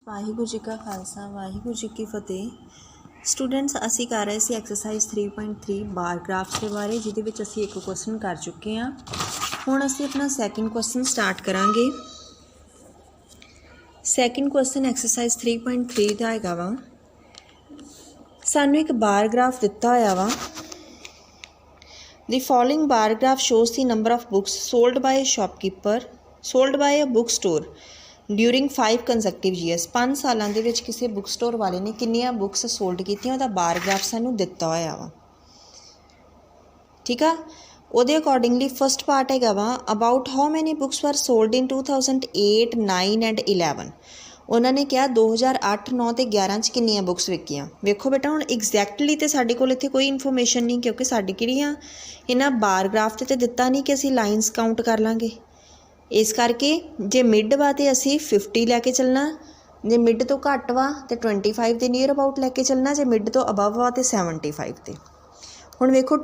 वाहिगुरू जी का खालसा वाहिगुरू जी की फतेह। स्टूडेंट्स असी कर रहे थे एक्सरसाइज 3.3 बार ग्राफ्स के बारे जिहदे विच असी एक क्वेश्चन कर चुके हैं। हुण असी अपना सैकेंड क्वेश्चन स्टार्ट करांगे। सैकेंड क्वेश्चन एक्सरसाइज 3.3 का हैगा वा, सानू एक बार ग्राफ दिता होया वा। The following bar graph shows the number of books sold by a shopkeeper, sold by a bookstore during 5 consecutive years। 5 सालां दे विच किसी बुक स्टोर वाले ने किन्नियां बुक्स सोल्ड कीतियां उहदा बार ग्राफ सानू दिता होया वा। ठीक आ, ਉਹਦੇ अकॉर्डिंगली फस्ट पार्ट हैगा वा about how many books were sold in 2008, 9 and 11। उन्होंने कहा 2008, 9 ते 11 च किन्नियां बुक्स विकियां। वेखो बेटा हुण एग्जैक्टली तो साडे कोल इत्थे कोई इन्फॉर्मेशन नहीं, क्योंकि साडी किहड़ियां इन्हां बार ग्राफ ते दिता नहीं कि असीं लाइनस काउंट कर लांगे। इस करके जे मिड वा तो असी 50 लैके चलना, जे मिड तो घट वा तो 25 के नीयर अबाउट लैके चलना, जे मिड तो अबव वा तो 75 के। हुण वेखो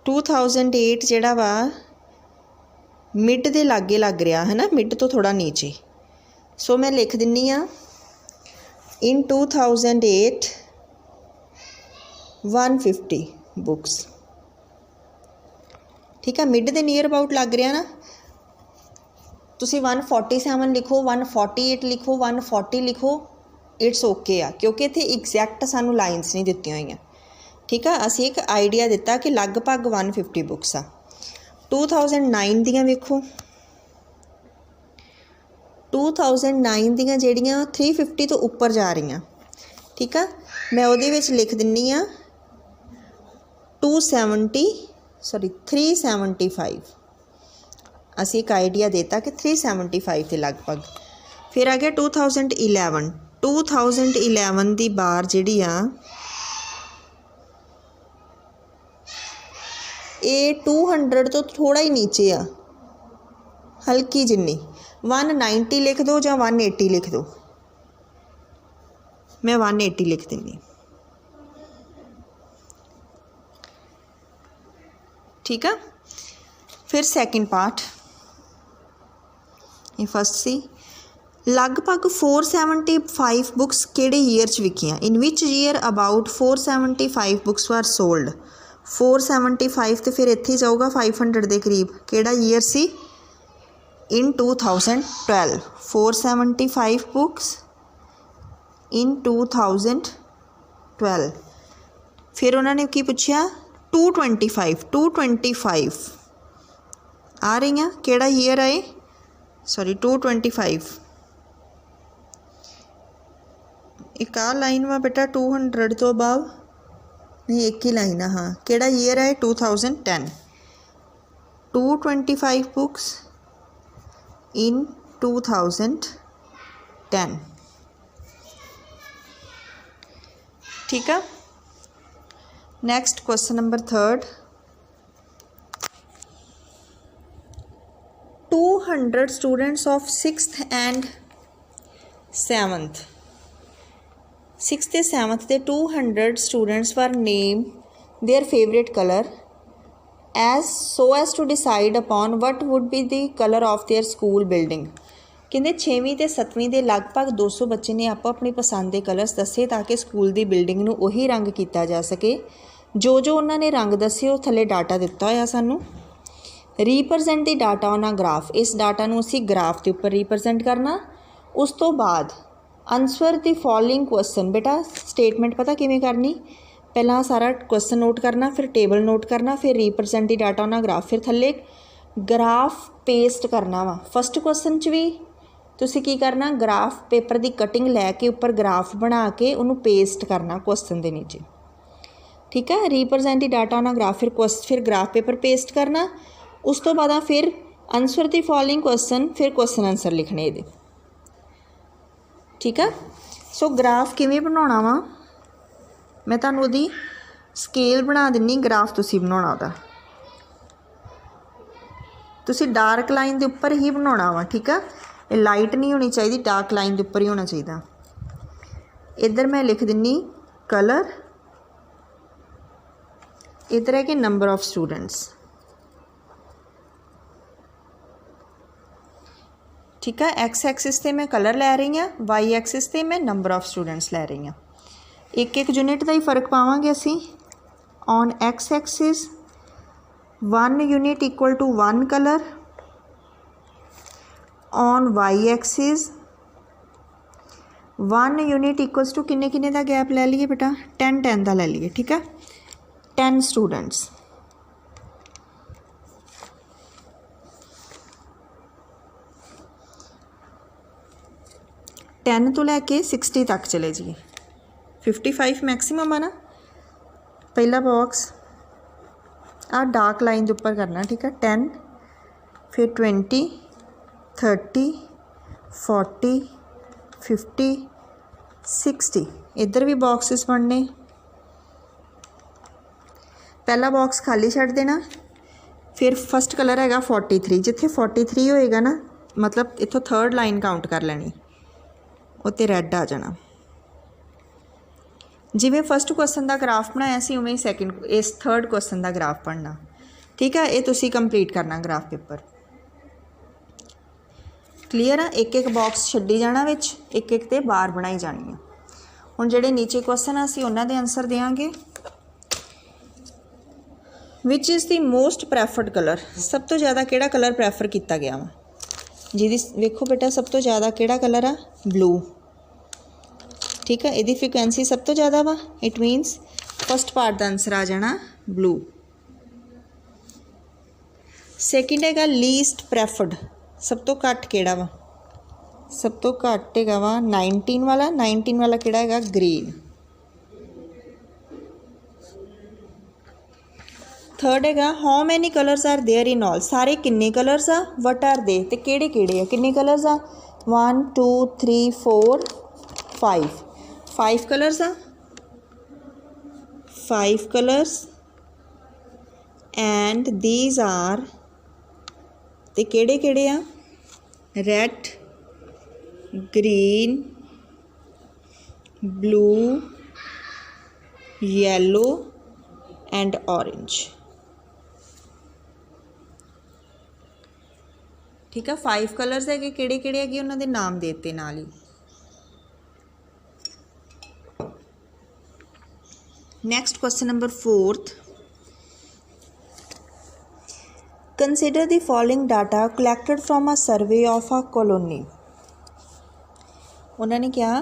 2008 जिहड़ा वा मिड दे लागे लग रहा है ना, मिड तो थोड़ा नीचे। सो मैं लिख दिन्नी आ इन 2008 150 बुक्स। ठीक है, मिड दे नीयर अबाउट लग रहा ना। तुसी 147 लिखो, 148 लिखो, 140 लिखो, इट्स ओके आ, क्योंकि इत्थे एग्जैक्ट सानू लाइनस नहीं दित्तियां होईयां। ठीक है, असी एक आइडिया दिता कि लगभग 150 बुक्स आ। 2009 दियां वेखो, 2009 दियां जिहड़ियां 350 तो उपर जा रही। ठीक है, मैं उहदे विच लिख दिन्नी आ 375। असी एक आइडिया देता कि 375 के लगभग। फिर आ गया 2011 की बार जिहड़ी आ ये 200 तो थोड़ा ही नीचे आ, हल्की जिन्नी। 190 लिख दो या 180 लिख दो, मैं 180 लिख देंगी। ठीक है, फिर सैकेंड पार्ट, ये फस्ट सी लगभग 475 बुक्स किहड़े ईयर च विकियां। In which year about 475 books were sold. 475 तो फिर इत्थे जाऊगा 500 के करीब। किहड़ा ईयर सी? इन 2012। 475 books in 2012। फिर उन्होंने की पूछा 225 आ रही हैं, किहड़ा ईयर आए? सॉरी 225। एक आ लाइन वा बेटा 200 तो अबव नहीं, एक ही लाइन है। हाँ, किहड़ा ईयर है? 2010। 225 बुक्स इन 2010। ठीक है, next question number third. 200 students of 6th and 7th। 6th and 7th के 200 students were name their favourite colour as so as to decide upon what would be the colour of their school building. कहते 6वीं ते 7वीं के लगभग 200 बच्चे ने आपो अपनी पसंद के कलर्स दसे ताकि स्कूल की बिल्डिंग नूं उही रंग किया जा सके। जो उन्होंने रंग दसे वो थले डाटा दिता होया सानू। Represent the data on a graph. इस डाटा नूं असीं ग्राफ के उपर रीप्रजेंट करना। उस तो बाद आंसर द फॉलोइंग क्वेश्चन। बेटा स्टेटमेंट पता किवें करनी? पहला सारा क्वेश्चन नोट करना, फिर टेबल नोट करना, फिर represent the data on a graph, फिर थले ग्राफ पेस्ट करना वा। फस्ट क्वेश्चन च भी तुसीं की करना, ग्राफ पेपर की कटिंग लैके उपर ग्राफ बना के उन्होंने पेस्ट करना क्वेश्चन के नीचे। ठीक है, represent the data on a graph, फिर ग्राफ पेपर पेस्ट करना। उस तो बाद फिर आंसर दी फॉलोइंग क्वेश्चन, फिर क्वेश्चन आंसर लिखने ये। ठीक है, सो ग्राफ किवें बनाउणा वा मैं तुहानूं उहदी स्केल बना दिन्नी। ग्राफ तुसीं बनाउणा उहदा, तुसीं डार्क लाइन के उपर ही बनाउणा वा। ठीक है, ये लाइट नहीं होनी चाहिए, डार्क लाइन के उपर ही होना चाहिए। इधर मैं लिख दिन्नी कलर, इधर है कि नंबर ऑफ स्टूडेंट्स। ठीक है। एक्स एक्सिस ते मैं कलर लै रही हाँ, वाई एक्सिस ते मैं नंबर ऑफ स्टूडेंट्स लै रही हाँ। एक एक यूनिट का ही फर्क पावांगे असी। On X axis 1 unit equal to 1 colour, on Y axis 1 unit equals to किन्ने किन्ने का गैप लै लीए बेटा, 10 का लै लीए। ठीक है, 10 स्टूडेंट्स। टेन तो लैके 60 तक चले जी, 55 मैक्सीमम है ना। पहला बॉक्स आ डार्क लाइन के उपर करना। ठीक है, 10, फिर 20, 30, 40, 50, 60। इधर भी बॉक्सिस बनने। पहला बॉक्स खाली छड्ड देना। फिर फस्ट कलर हैगा 43, जिथे 43 होएगा ना, मतलब इत्थों थर्ड लाइन काउंट कर लेनी, उत्ते रैड आ जाना। जिवें फस्ट क्वेश्चन का ग्राफ बनाया सी उवें ही सैकेंड इस थर्ड क्वेश्चन का ग्राफ बनना। ठीक है, ये तुसी कंप्लीट करना ग्राफ पेपर। क्लीयर है। एक एक बॉक्स छड्डी जाना विच, एक एक ते बार बनाई जानी है। हुण जिहड़े नीचे क्वेश्चन आ असीं उन्हां दे आंसर देंगे। Which is the most preferred colour, सब तो ज़्यादा किहड़ा कलर प्रैफर किया गया वा, जिहदी वेखो बेटा सब तो ज़्यादा किहड़ा कलर आ, ब्लू। ठीक है, इहदी फ्रीक्वेंसी सब तो ज़्यादा वा, इट मीनस फस्ट पार्ट का आंसर आ जाना ब्लू। सैकेंड हैगा लीस्ट प्रैफर्ड, सब तो घट किहड़ा वा, सब तो घट हैगा वा 19 वाला। 19 वाला किहड़ा हैगा, ग्रीन। थर्ड हैगा how many colours are there in all, सारे किन्ने कलर्स आ, वट आर दे, ते किहड़े किहड़े आ, किन्ने कलर्स आ, 1 2 3 4 5, 5 कलर्स आ, 5 कलर्स एंड दीज आर, ते किहड़े किहड़े आ, red, green, blue, yellow and orange. ठीक है, 5 कलर्स है, किहड़े किहड़े है, उन्होंने नाम देते नाल ही। Next question number 4th, consider the following data collected from a survey of a colony. उन्होंने कहा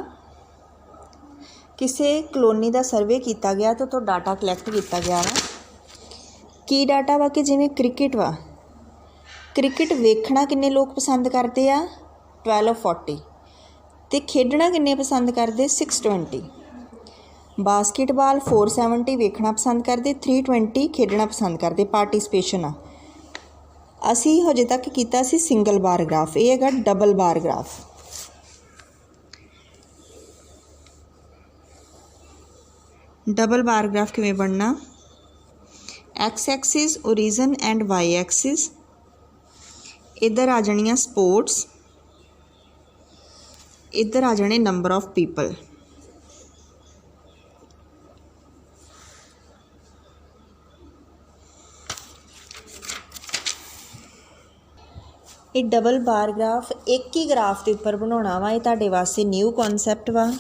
किसी कलोनी का सर्वे किया गया तो डाटा कलैक्ट किया गया वा। की डाटा वा कि जिमें क्रिकेट वा, क्रिकेट वेखना किन्ने लोग पसंद करते आ, 1240, तो खेडना किन्ने पसंद करते, 620। बास्केटबॉल 470 वेखना पसंद करते, 320 खेडना पसंद करते। पार्टिसिपेशन आ असी हजे तक किया सी सिंगल बार ग्राफ, ये हैगा double bar graph. Double bar graph किवें बनना, X axis origin and Y axis, इधर आ जानियां स्पोर्ट्स, इधर आ जाने नंबर ऑफ पीपल। ये डबल बार ग्राफ एक ही ग्राफ के उपर बनाना वा, ये तुहाडे वास्ते न्यू कॉन्सैप्ट वा।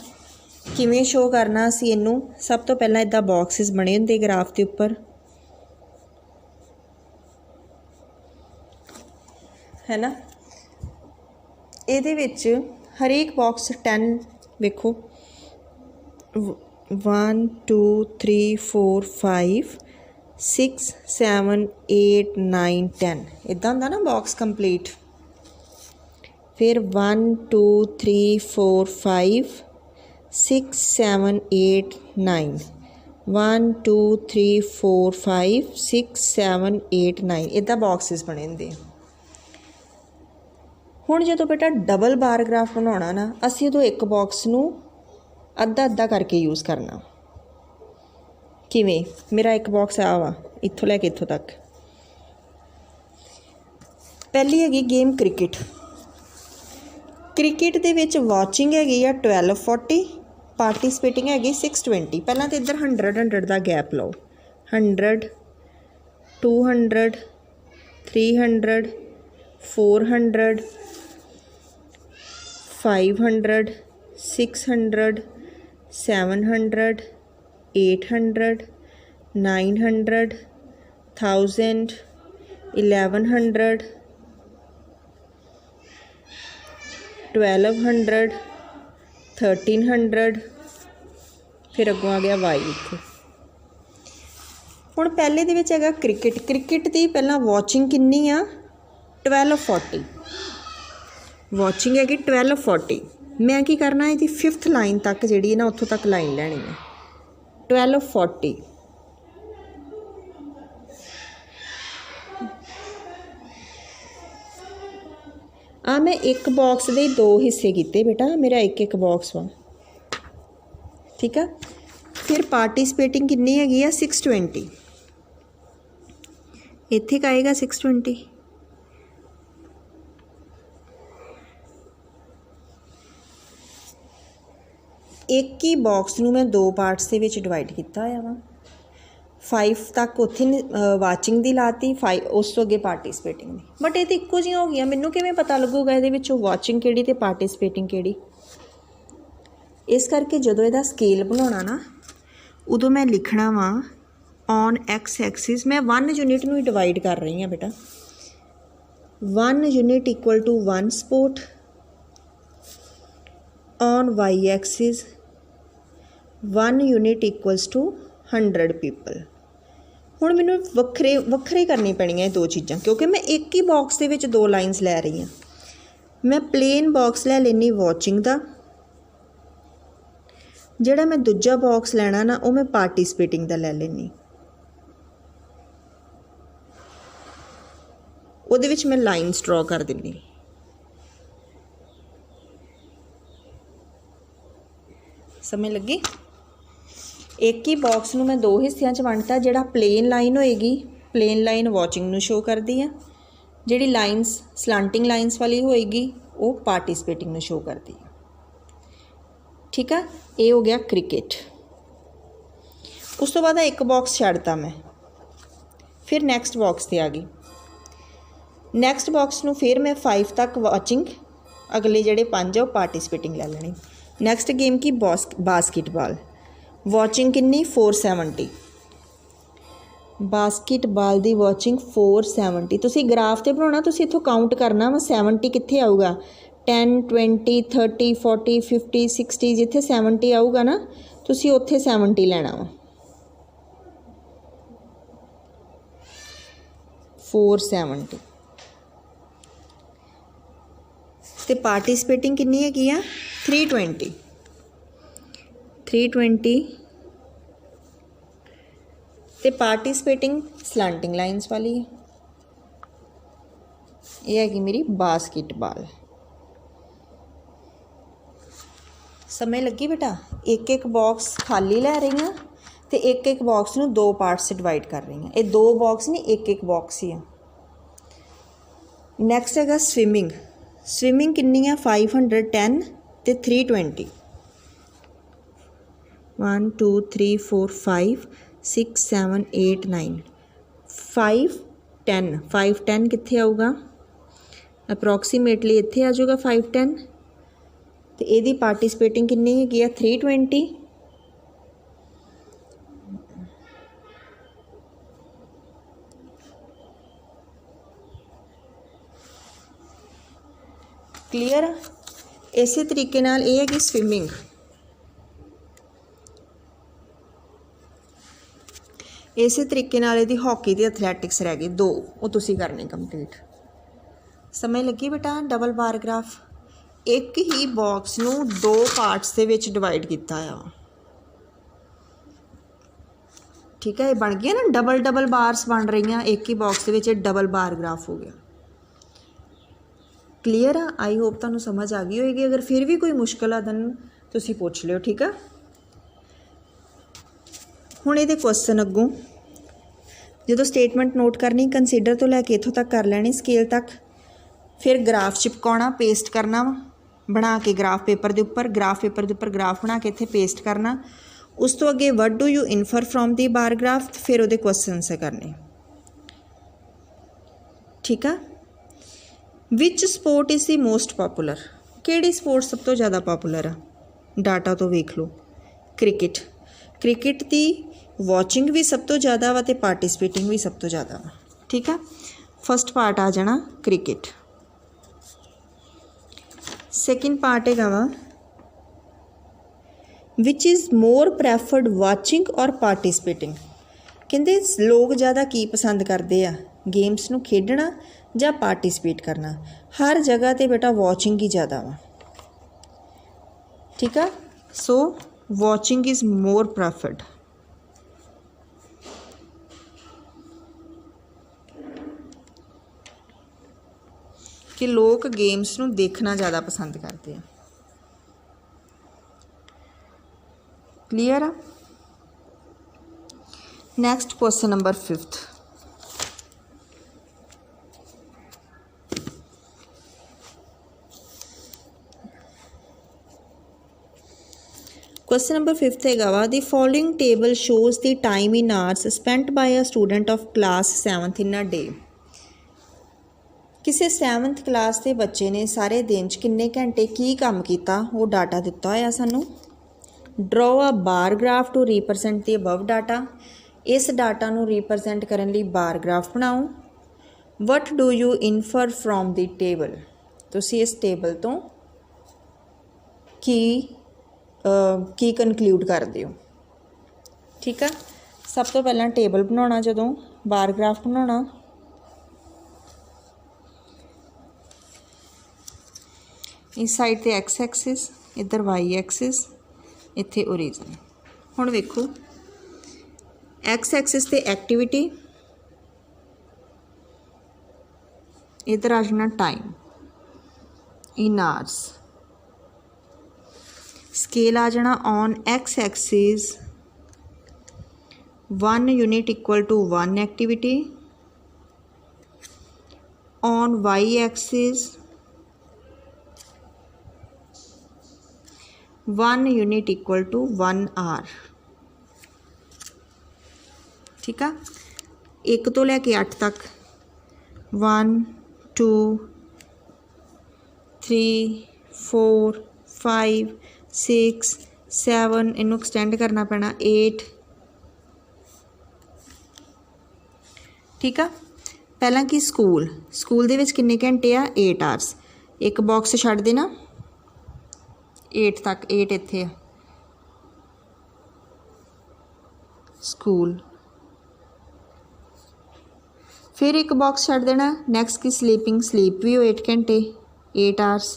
किवें शो करना असीं इनू, सब तो पहला इदा बॉक्सिस बने होंदे ग्राफ के उपर, है ना। इहदे विच हरेक बॉक्स 10 वेखो, 1 2 3 4 5 6 7 8 9 10 इदा होंदा ना बॉक्स कंप्लीट। फिर 1 2 3 4 5 6 7 8 9, 1 2 3 4 5 6 7 8 9 इदा बॉक्सिस बने होंदे। हुण जो बेटा डबल बार ग्राफ बनाना ना, असीं उदों एक बॉक्स नूं अद्धा अद्धा करके यूज़ करना। किवें, मेरा एक बॉक्स आ वा इत्थों लैके इत्थों तक। पहली हैगी गेम क्रिकेट, क्रिकेट दे विच वॉचिंग हैगी आ 1240, पार्टिसिपेटिंग हैगी 620। पहला तो इधर 100 का गैप लो, 100 200 300 400 500 600 700 800 900 1000 1100 1200 1300 फिर अगों आ गया वाई इत्थे। हुण पहले दे विच हैगा क्रिकेट। क्रिकेट दी पहलां वॉचिंग किन्नी आ 1240 वॉचिंग हैगी 1240। मैं की करना है, इसकी 5th लाइन तक जिहड़ी ना उत्थों तक लाइन लैनी है 1240। मैं एक बॉक्स दे 2 हिस्से किए बेटा, मेरा एक एक बॉक्स वा, ठीक है। फिर पार्टिसिपेटिंग कितनी हैगी आ 620, इत्थे का आएगा 620। एक ही बॉक्स नूं मैं 2 पार्ट्स दे विच डिवाइड किया होया वा। 5 तक उत्थे वाचिंग दी लाती, 5 उस तो अगे पार्टिसिपेटिंग दी। बट ये तो इक्को जिहियां हो गई, मैनूं किवें पता लगूगा इहदे विचों वाचिंग किहड़ी ते पार्टिसिपेटिंग किहड़ी। इस करके जदों इहदा स्केल बनाउणा ना, उदों मैं लिखना वा ऑन एक्स एक्सिस मैं 1 यूनिट नूं डिवाइड कर रही हाँ बेटा। 1 unit equal to 1 sport, on Y axis 1 unit equals to 100 people. हुण मैनूं वक्खरे वक्खरे करनी पैणीआं 2 चीज़ां, क्योंकि मैं एक ही बॉक्स दे विच 2 लाइनस लै रही हाँ। मैं प्लेन बॉक्स लै लैनी वॉचिंग दा, जिहड़ा मैं दूजा बॉक्स लैना ना वो मैं पार्टिसिपेटिंग दा लै लैनी। उहदे विच मैं लाइनस ड्रॉ कर दिंदी। समझ लगी? एक ही बॉक्स नूं मैं 2 हिस्सियां च वंडता, जिहड़ा प्लेन लाइन होएगी, प्लेन लाइन वॉचिंग नूं शो करदी है, जिहड़ी लाइनस स्लांटिंग लाइनस वाली होएगी वो पार्टिसिपेटिंग नूं शो करदी है। ठीक है, ये हो गया क्रिकेट। उस तो बाद एक बॉक्स छड्डता मैं, फिर नैक्सट बॉक्स ते आ गई। नैक्सट बॉक्स नूं फिर मैं 5 तक वॉचिंग, अगले जिहड़े 5 है वो पार्टिसिपेटिंग लै लैनी। नैक्सट गेम की बास्केटबॉल, वॉचिंग कितनी 470। बास्केटबॉल दी वॉचिंग 470। तुसी ग्राफ ते बनाना, तुसी इत्थों काउंट करना वा 70 कित्थे आऊगा, 10 20 30 40 50 60 जिथे 70 आऊगा ना, तुसी उत्थे 70 लैना वा। 470 ते पार्टिसिपेटिंग कितनी हैगी आ 320। 320 ते पार्टिसिपेटिंग स्लांटिंग लाइनस वाली है। ये हैगी मेरी बास्केटबॉल। समय लगी बेटा? एक एक बॉक्स खाली लै रही हाँ तो एक एक बॉक्स नूं 2 पार्ट्स डिवाइड कर रही हैं। ये 2 बॉक्स नहीं, एक एक बॉक्स ही है। नैक्सट हैगा स्विमिंग। स्विमिंग कितनी है 510 ते 320। 1 2 3 4 5 6 7 8 9 510। 510 कित्थे आऊगा, अप्रॉक्सीमेटली इत्थे आ जाऊगा 510। तो यदी पार्टिसिपेटिंग कितनी है 320। क्लीयर? इस तरीके नाल ये है स्विमिंग। इस तरीके नाल इहदी हॉकी दी एथलैटिक्स रह गई 2, वो तुसी करनी कंप्लीट। समझ लगी बेटा? डबल बार ग्राफ एक ही बॉक्स नूं 2 पार्ट्स दे विच डिवाइड किया है। ठीक है, ये बन गया ना, डबल डबल बार्स बन रही हैं एक ही बॉक्स दे विच, डबल बार ग्राफ हो गया। Clear uh? आई होप तुहानूं समझ आ गई होएगी। अगर फिर भी कोई मुश्किल आ दैन तुसी पूछ लियो। ठीक है, हुण इहदे क्वेश्चन अग्गों जो स्टेटमेंट नोट करनी, कंसीडर तो लैके इत्थों तक कर लैनी, स्केल तक। फिर ग्राफ चिपकाउणा, पेस्ट करना वा, बना के ग्राफ पेपर के उपर, ग्राफ पेपर के उपर ग्राफ बना के इत्थे पेस्ट करना। उस तो अगे what do you infer from the bar graph, फिर उहदे क्वेश्चन से करने। ठीक है, which sport is the most popular, ਕਿਹੜੀ ਸਪੋਰਟ ਸਭ ਤੋਂ ਜ਼ਿਆਦਾ ਪੋਪੂਲਰ ਆ? ਡਾਟਾ ਤੋਂ ਵੇਖ ਲਓ। ਕ੍ਰਿਕਟ। ਕ੍ਰਿਕਟ ਦੀ ਵਾਚਿੰਗ ਵੀ ਸਭ ਤੋਂ ਜ਼ਿਆਦਾ ਵਾ ਅਤੇ ਪਾਰਟੀਸਪੇਟਿੰਗ ਵੀ ਸਭ ਤੋਂ ਜ਼ਿਆਦਾ ਵਾ। ਠੀਕ ਆ, ਫਸਟ ਪਾਰਟ ਆ ਜਾਣਾ ਕ੍ਰਿਕਟ। ਸੈਕਿੰਡ ਪਾਰਟ ਹੈਗਾ ਵਾ ਵਿਚ ਇਜ਼ ਮੋਰ ਪ੍ਰੈਫਰਡ ਵਾਚਿੰਗ ਔਰ ਪਾਰਟੀਸਪੇਟਿੰਗ। ਕਹਿੰਦੇ ਲੋਕ ਜ਼ਿਆਦਾ ਕੀ ਪਸੰਦ ਕਰਦੇ ਆ, ਗੇਮਸ ਨੂੰ ਖੇਡਣਾ ਜਾਂ ਪਾਰਟੀਸਪੇਟ ਕਰਨਾ। ਹਰ ਜਗ੍ਹਾ 'ਤੇ ਬੇਟਾ ਵਾਚਿੰਗ ਹੀ ਜ਼ਿਆਦਾ ਵਾ। ਠੀਕ ਆ, ਸੋ ਵਾਚਿੰਗ ਇਜ਼ ਮੋਰ ਪ੍ਰੈਫਰਡ। ਕਿ ਲੋਕ ਗੇਮਸ ਨੂੰ ਦੇਖਣਾ ਜ਼ਿਆਦਾ ਪਸੰਦ ਕਰਦੇ ਆ। ਕਲੀਅਰ ਆ। Next question number 5th। Question number 5th ਹੈਗਾ ਵਾ the following table shows the time in hours spent by a student of class 7th in a day. ਕਿਸੇ 7th ਕਲਾਸ ਦੇ ਬੱਚੇ ਨੇ ਸਾਰੇ ਦਿਨ 'ਚ ਕਿੰਨੇ ਘੰਟੇ ਕੀ ਕੰਮ ਕੀਤਾ, ਉਹ ਡਾਟਾ ਦਿੱਤਾ ਹੋਇਆ ਸਾਨੂੰ। Draw a bar graph to represent the above data. ਇਸ ਡਾਟਾ ਨੂੰ ਰੀਪ੍ਰਜੈਂਟ ਕਰਨ ਲਈ ਬਾਰ ਗ੍ਰਾਫ ਬਣਾਓ। What do you infer from the table. ਤੁਸੀਂ ਇਸ ਟੇਬਲ ਤੋਂ ਕੀ ਕਨਕਲੂਡ ਕਰਦੇ ਹੋ। ਠੀਕ ਆ, ਸਭ ਤੋਂ ਪਹਿਲਾਂ ਟੇਬਲ ਬਣਾਉਣਾ, ਜਦੋਂ ਬਾਰ ਗ੍ਰਾਫ ਬਣਾਉਣਾ। ਇਸ ਸਾਈਡ 'ਤੇ ਐਕਸ ਐਕਸਿਸ, ਇੱਧਰ ਵਾਈ ਐਕਸਿਸ, ਇੱਥੇ ਓਰੀਜਨ। ਹੁਣ ਵੇਖੋ ਐਕਸ ਐਕਸਿਸ 'ਤੇ ਐਕਟੀਵਿਟੀ, ਇੱਧਰ ਆ ਜਾਣਾ ਟਾਈਮ ਇਨ ਆਵਰਸ। स्केल आ जाना on X axis 1 unit equal to 1 activity, on Y axis 1 unit equal to 1 hour. ठीक है, 1 तो लैके 8 तक 1 2 3 4 5 6 7, इनू एक्सटेंड करना पैना 8। ठीक है, पहला कि स्कूल दे विच किन्ने घंटे आ 8 आवर्स। एक बॉक्स छड्ड देना 8 तक, 8 इत्थे आ स्कूल। फिर एक बॉक्स छड्ड देना नैक्सट की स्लीप भी हो 8 घंटे 8 आवर्स।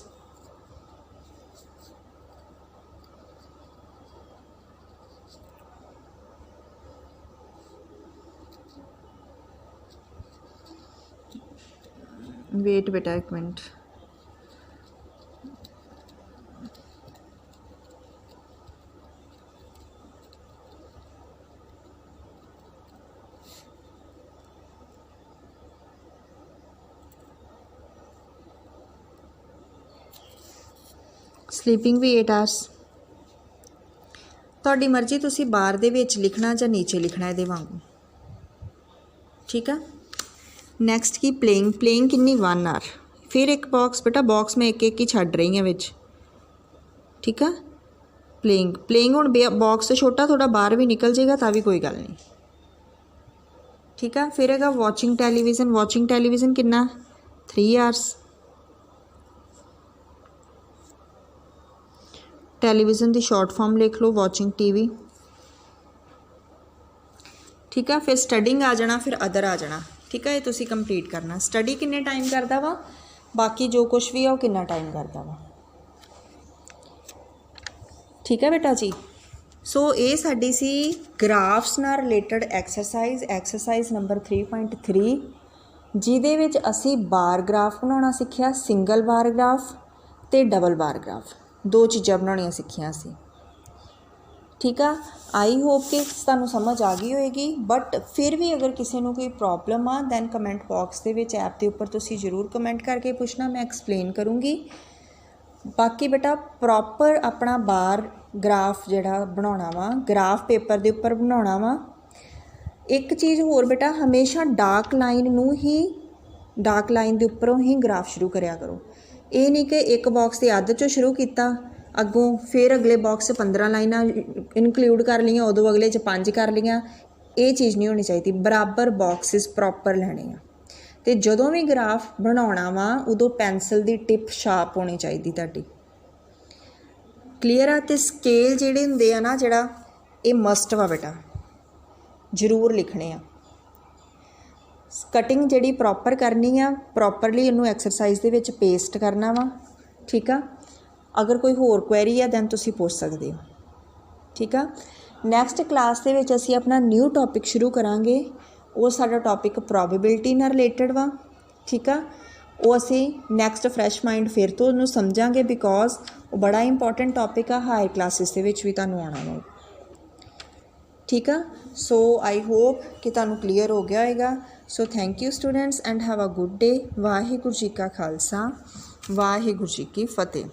वेट बेटा एक मिनट। स्लीपिंग भी 8 आवर्स। तुहाडी मर्जी, तुसी बार दे विच लिखना जां नीचे लिखना इहदे वांगू। ठीक है, नैक्सट की प्लेइंग किन्नी 1 आवर। फिर एक बॉक्स बेटा, बॉक्स में एक ही छड्ड रही हैं विच। ठीक है, प्लेइंग हुण बॉक्स छोटा थोड़ा बाहर भी निकल जाएगा तां भी कोई गल नहीं। ठीक है, फिर हैगा वॉचिंग टैलीविज़न किन्ना 3 आवर्स। टैलीविज़न की शॉर्ट फॉर्म लिख लो वॉचिंग टीवी। ठीक है, फिर स्टडिंग आ जाना, फिर अदर आ जाना। ठीक है, ये तुसी कंप्लीट करना। स्टडी किन्ने टाइम करता वा, बाकी जो कुछ भी है वो किन्ना टाइम करता वा। ठीक है बेटा जी, सो ये साडी सी ग्राफ्स नाल रिलेटेड एक्सरसाइज नंबर 3.3 जिहदे विच असी बार ग्राफ बनाउणा सिक्ख्या, सिंगल बार ग्राफ ते डबल बार ग्राफ, 2 चीज़ां बनाउणियां सिक्खियां सी। ठीक है, आई होप कि तुहानूं समझ आ गई होएगी। बट फिर भी अगर किसी को कोई प्रॉब्लम आ दैन कमेंट बॉक्स के विच ऐप के उपर तुसीं जरूर कमेंट करके पूछना, मैं एक्सप्लेन करूँगी। बाकी बेटा प्रॉपर अपना बार ग्राफ जिहड़ा बनाउणा वा, ग्राफ पेपर के उपर बनाउणा वा। एक चीज़ होर बेटा, हमेशा डार्क लाइन के उपरों ही ग्राफ शुरू करिया करो, ये नहीं कि एक बॉक्स के अद्ध चों शुरू किया, अगों फिर अगले बॉक्स 15 लाइनां इनकलूड कर लियां, उदों अगले 5 कर लियां। ये चीज़ नहीं होनी चाहिए, बराबर बॉक्सिस प्रॉपर लैने आ। तो जदों भी ग्राफ बनाउणा वा उदों पैंसल की टिप शार्प होनी चाहिए तुहाडी। क्लीयर आ। तो स्केल जिहड़े हुंदे आ ना, जिहड़ा ये मस्ट वा बेटा, जरूर लिखने आ। कटिंग जिहड़ी प्रॉपर करनी आ, प्रॉपरली इनू एक्सरसाइज दे विच पेस्ट करना वा। ठीक आ। अगर कोई होर क्वेरी है दैन तुसीं पुछ सकदे हो। ठीक आ। नैक्सट क्लास दे विच असीं अपना न्यू टॉपिक शुरू करांगे। वो साडा टॉपिक प्रोबेबिलिटी नाल रिलेटेड वा। ठीक आ। वो असीं नैक्सट फ्रैश माइंड फिर तो उन्हूं समझांगे, बिकॉज वो बड़ा इंपॉर्टेंट टॉपिक आ, हायर क्लासिस दे विच भी तुहानूं आउणा वा। ठीक आ। सो आई होप कि तुहानूं क्लीयर हो गया होएगा। So thank you students and have a good day. Waheguru ji का खालसा, वाहिगुरू जी की फतेह।